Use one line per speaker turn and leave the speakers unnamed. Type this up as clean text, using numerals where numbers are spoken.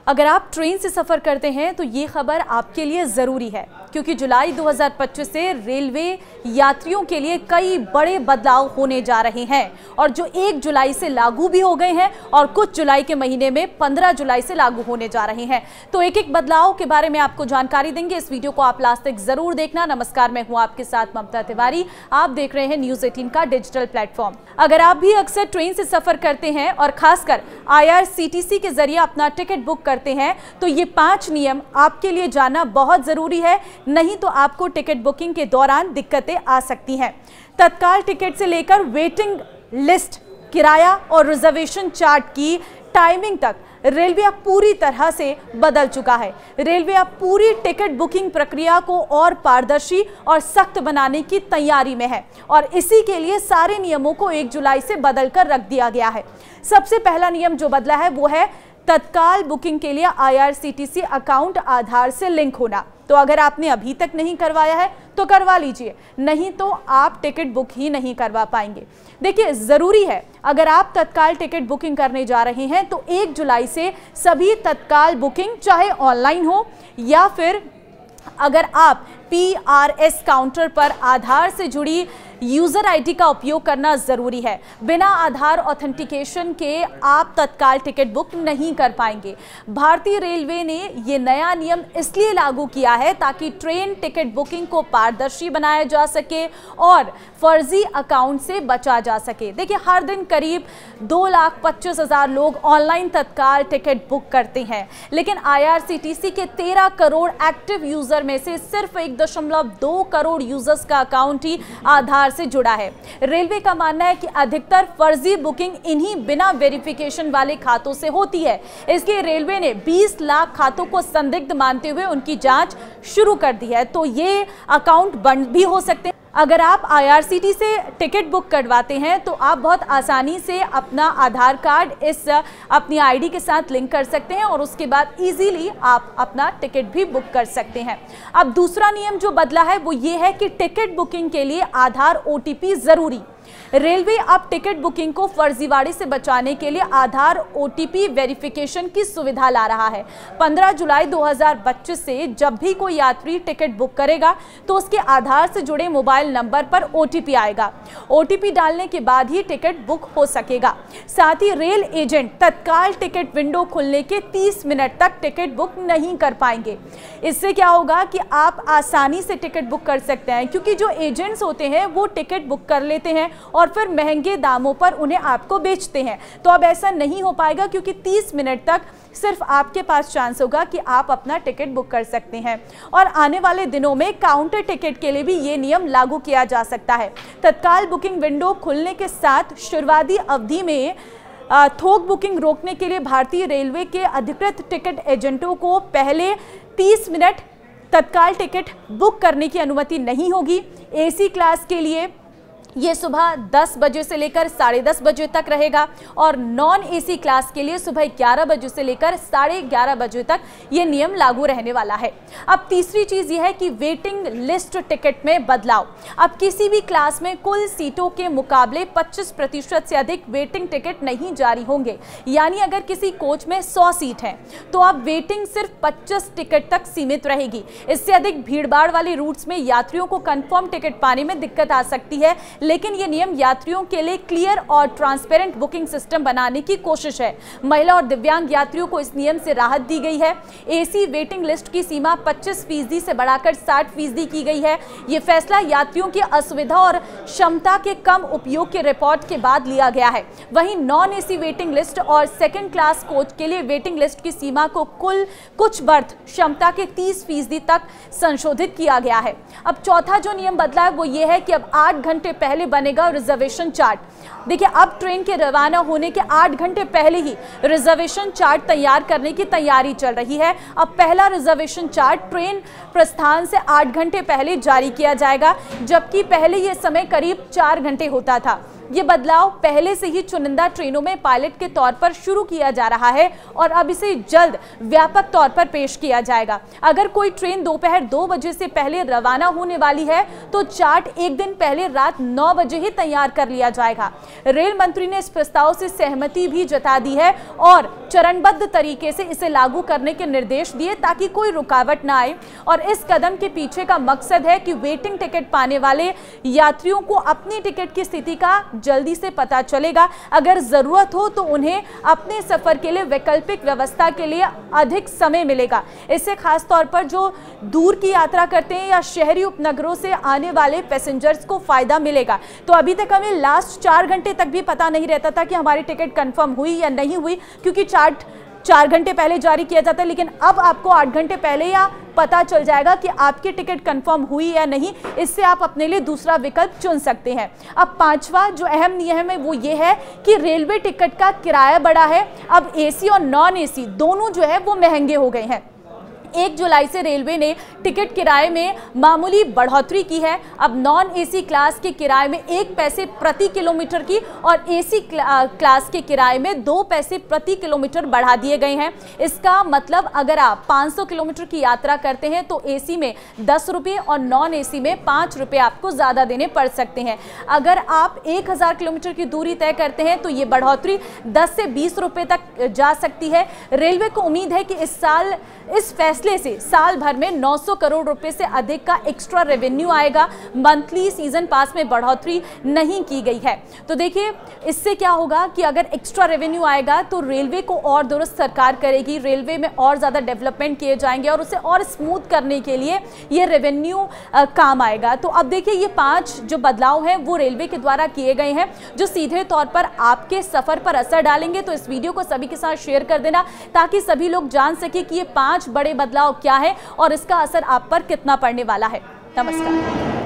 अगर आप ट्रेन से सफ़र करते हैं तो ये खबर आपके लिए ज़रूरी है, क्योंकि जुलाई 2025 से रेलवे यात्रियों के लिए कई बड़े बदलाव होने जा रहे हैं और जो 1 जुलाई से लागू भी हो गए हैं और कुछ जुलाई के महीने में 15 जुलाई से लागू होने जा रहे हैं। तो एक एक बदलाव के बारे में आपको जानकारी देंगे। इस वीडियो को आप लास्ट तक जरूर देखना। नमस्कार, मैं हूं आपके साथ ममता तिवारी। आप देख रहे हैं न्यूज़ 18 का डिजिटल प्लेटफॉर्म। अगर आप भी अक्सर ट्रेन से सफ़र करते हैं और खासकर IRCTC के जरिए अपना टिकट बुक करते हैं तो ये 5 नियम आपके लिए जानना बहुत ज़रूरी है, नहीं तो आपको टिकट बुकिंग के दौरान दिक्कतें आ सकती हैं। तत्काल टिकट से लेकर वेटिंग लिस्ट, किराया और रिजर्वेशन चार्ट की टाइमिंग तक रेलवे अब पूरी तरह से बदल चुका है। रेलवे अब पूरी टिकट बुकिंग प्रक्रिया को और पारदर्शी और सख्त बनाने की तैयारी में है और इसी के लिए सारे नियमों को 1 जुलाई से बदलकर रख दिया गया है। सबसे पहला नियम जो बदला है वो है तत्काल बुकिंग के लिए IRCTC अकाउंट आधार से लिंक होना। तो अगर आपने अभी तक नहीं करवाया है तो करवा लीजिए, नहीं तो आप टिकट बुक ही नहीं करवा पाएंगे। देखिए, ज़रूरी है, अगर आप तत्काल टिकट बुकिंग करने जा रहे हैं तो 1 जुलाई से सभी तत्काल बुकिंग, चाहे ऑनलाइन हो या फिर अगर आप PRS काउंटर पर आधार से जुड़ी यूज़र ID का उपयोग करना ज़रूरी है। बिना आधार ऑथेंटिकेशन के आप तत्काल टिकट बुक नहीं कर पाएंगे। भारतीय रेलवे ने ये नया नियम इसलिए लागू किया है ताकि ट्रेन टिकट बुकिंग को पारदर्शी बनाया जा सके और फर्जी अकाउंट से बचा जा सके। देखिए, हर दिन करीब 2,25,000 लोग ऑनलाइन तत्काल टिकट बुक करते हैं, लेकिन IRCTC के 13 करोड़ एक्टिव यूज़र में से सिर्फ 1.2 करोड़ यूजर्स का अकाउंट ही आधार से जुड़ा है। रेलवे का मानना है कि अधिकतर फर्जी बुकिंग इन्हीं बिना वेरिफिकेशन वाले खातों से होती है। इसलिए रेलवे ने 20 लाख खातों को संदिग्ध मानते हुए उनकी जांच शुरू कर दी है। तो ये अकाउंट बंद भी हो सकते हैं। अगर आप IRCTC से टिकट बुक करवाते हैं तो आप बहुत आसानी से अपना आधार कार्ड इस अपनी ID के साथ लिंक कर सकते हैं और उसके बाद इजीली आप अपना टिकट भी बुक कर सकते हैं। अब दूसरा नियम जो बदला है वो ये है कि टिकट बुकिंग के लिए आधार OTP ज़रूरी। रेलवे अब टिकट बुकिंग को फर्जीवाड़े से बचाने के लिए आधार OTP वेरिफिकेशन की सुविधा ला रहा है। 15 जुलाई 2025 से जब भी कोई यात्री टिकट बुक करेगा तो उसके आधार से जुड़े मोबाइल नंबर पर OTP आएगा। OTP डालने के बाद ही टिकट बुक हो सकेगा। साथ ही रेल एजेंट तत्काल टिकट विंडो खुलने के 30 मिनट तक टिकट बुक नहीं कर पाएंगे। इससे क्या होगा कि आप आसानी से टिकट बुक कर सकते हैं, क्योंकि जो एजेंट्स होते हैं वो टिकट बुक कर लेते हैं और फिर महंगे दामों पर उन्हें आपको बेचते हैं। तो अब ऐसा नहीं हो पाएगा, क्योंकि 30 मिनट तक सिर्फ आपके पास चांस होगा कि आप अपना टिकट बुक कर सकते हैं। और आने वाले दिनों में काउंटर टिकट के लिए भी ये नियम लागू किया जा सकता है। तत्काल बुकिंग विंडो खुलने के साथ शुरुआती अवधि में थोक बुकिंग रोकने के लिए भारतीय रेलवे के अधिकृत टिकट एजेंटों को पहले 30 मिनट तत्काल टिकट बुक करने की अनुमति नहीं होगी। AC क्लास के लिए ये सुबह 10 बजे से लेकर 10:30 बजे तक रहेगा और नॉन AC क्लास के लिए सुबह 11 बजे से लेकर 11:30 बजे तक ये नियम लागू रहने वाला है। अब तीसरी चीज़ ये है कि वेटिंग लिस्ट टिकट में बदलाव। अब किसी भी क्लास में कुल सीटों के मुकाबले 25% से अधिक वेटिंग टिकट नहीं जारी होंगे। यानी अगर किसी कोच में 100 सीट हैं तो अब वेटिंग सिर्फ 25 टिकट तक सीमित रहेगी। इससे अधिक भीड़भाड़ वाले रूट्स में यात्रियों को कंफर्म टिकट पाने में दिक्कत आ सकती है, लेकिन ये नियम यात्रियों के लिए क्लियर और ट्रांसपेरेंट बुकिंग सिस्टम बनाने की कोशिश है। महिला और दिव्यांग यात्रियों को इस नियम से राहत दी गई है। AC वेटिंग लिस्ट की सीमा 25% से बढ़ाकर 60% की गई है। ये फैसला यात्रियों की असुविधा और क्षमता के कम उपयोग के रिपोर्ट के बाद लिया गया है। वहीं नॉन AC वेटिंग लिस्ट और सेकेंड क्लास कोच के लिए वेटिंग लिस्ट की सीमा को कुल कुछ बर्थ क्षमता के 30% तक संशोधित किया गया है। अब चौथा जो नियम बदला है वो ये है कि अब 8 घंटे पहले बनेगा रिजर्वेशन चार्ट। देखिए, अब ट्रेन के रवाना होने के 8 घंटे पहले ही रिजर्वेशन चार्ट तैयार करने की तैयारी चल रही है। अब पहला रिजर्वेशन चार्ट ट्रेन प्रस्थान से 8 घंटे पहले जारी किया जाएगा, जबकि पहले यह समय करीब 4 घंटे होता था। ये बदलाव पहले से ही चुनिंदा ट्रेनों में पायलट के तौर पर शुरू किया जा रहा है और अब इसे जल्द व्यापक तौर पर पेश किया जाएगा। अगर कोई ट्रेन दोपहर 2 बजे से पहले रवाना होने वाली है तो चार्ट एक दिन पहले रात 9 बजे ही तैयार कर लिया जाएगा। रेल मंत्री ने इस प्रस्ताव से सहमति भी जता दी है और चरणबद्ध तरीके से इसे लागू करने के निर्देश दिए ताकि कोई रुकावट ना आए। और इस कदम के पीछे का मकसद है कि वेटिंग टिकट पाने वाले यात्रियों को अपनी टिकट की स्थिति का जल्दी से पता चलेगा। अगर जरूरत हो तो उन्हें अपने सफर के लिए वैकल्पिक व्यवस्था के लिए अधिक समय मिलेगा। इससे खास तौर पर जो दूर की यात्रा करते हैं या शहरी उपनगरों से आने वाले पैसेंजर्स को फायदा मिलेगा। तो अभी तक हमें लास्ट 4 घंटे तक भी पता नहीं रहता था कि हमारी टिकट कंफर्म हुई या नहीं हुई, क्योंकि चार्ट 4 घंटे पहले जारी किया जाता है, लेकिन अब आपको 8 घंटे पहले या पता चल जाएगा कि आपकी टिकट कंफर्म हुई या नहीं। इससे आप अपने लिए दूसरा विकल्प चुन सकते हैं। अब 5वां जो अहम नियम है वो ये है कि रेलवे टिकट का किराया बढ़ा है। अब एसी और नॉन एसी दोनों जो है वो महंगे हो गए हैं। 1 जुलाई से रेलवे ने टिकट किराए में मामूली बढ़ोतरी की है। अब नॉन एसी क्लास के किराए में 1 पैसे प्रति किलोमीटर की और एसी क्लास के किराए में 2 पैसे प्रति किलोमीटर बढ़ा दिए गए हैं। इसका मतलब अगर आप 500 किलोमीटर की यात्रा करते हैं तो एसी में 10 रुपये और नॉन एसी में 5 रुपये आपको ज़्यादा देने पड़ सकते हैं। अगर आप 1000 किलोमीटर की दूरी तय करते हैं तो ये बढ़ोतरी 10 से 20 रुपये तक जा सकती है। रेलवे को उम्मीद है कि इस फैसले से साल भर में 900 करोड़ रुपए से अधिक का एक्स्ट्रा रेवेन्यू आएगा। मंथली सीजन पास में बढ़ोतरी नहीं की गई है। तो देखिए इससे क्या होगा कि अगर एक्स्ट्रा रेवेन्यू आएगा तो रेलवे को और दुरुस्त सरकार करेगी, रेलवे में और ज़्यादा डेवलपमेंट किए जाएंगे और उसे और स्मूथ करने के लिए ये रेवेन्यू काम आएगा। तो अब देखिए ये 5 जो बदलाव हैं वो रेलवे के द्वारा किए गए हैं जो सीधे तौर पर आपके सफ़र पर असर डालेंगे। तो इस वीडियो को सभी के साथ शेयर कर देना ताकि सभी लोग जान सके कि ये 5 बड़े बदलाव क्या है और इसका असर आप पर कितना पड़ने वाला है। नमस्कार।